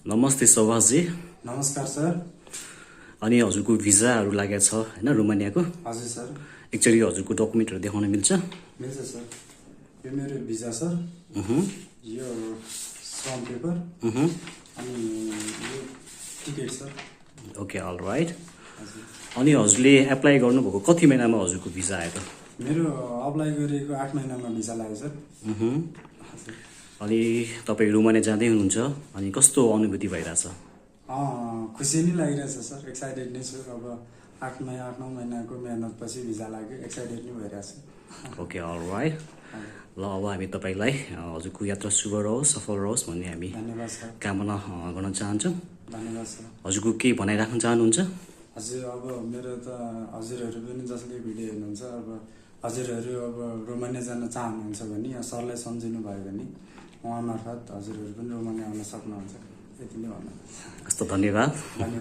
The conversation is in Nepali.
नमस्ते सुभाषजी। नमस्कार सर। अनि हजुरको भिजाहरू लागेको छ हैन रोमानियाको? हजुर सर। एकचोटि हजुरको डकुमेन्टहरू देखाउन मिल्छ? मिल्छ सर। यो मेरो भिजा सर। यो श्रम पेपर। अनि यो ticket sir. Okay, all right. हजुर। अनि हजुरले एप्लाई गर्नुभएको कति महिनामा हजुरको भिजा आयो त? मेरो अप्लाई गरेको 8 महिनामा भिजा लाग्यो सर। हजुर। अनि तपाईँ रोमानिया जाँदै हुनुहुन्छ अनि कस्तो अनुभूति भइरहेछ? खुसी नै लागिरहेछ सर। एक्साइटेड नै छु। अब 8-9 महिनाको मेहनतपछि भिजा लाग्यो। एक्साइटेड नै भइरहेछ। Okay, all right. ल अब हामी तपाईँलाई हजुरको यात्रा शुभ रहोस्, सफल रहोस् भन्ने हामी धन्यवाद सर। कामना गर्न चाहन्छौँ। धन्यवाद सर। हजुरको केही भनाइराख्न चाहनुहुन्छ? हजुर, अब मेरो त हजुरहरू पनि जसले भिडियो हेर्नुहुन्छ, अब हजुरहरू अब रोमानिया जान चाहनुहुन्छ भने या सरलाई सम्झिनु भयो भने उहाँ मार्फत हजुरहरू पनि रोमानिया आउन सक्नुहुन्छ। यति नै भन्नु। कस्तो धन्यवाद। धन्यवाद।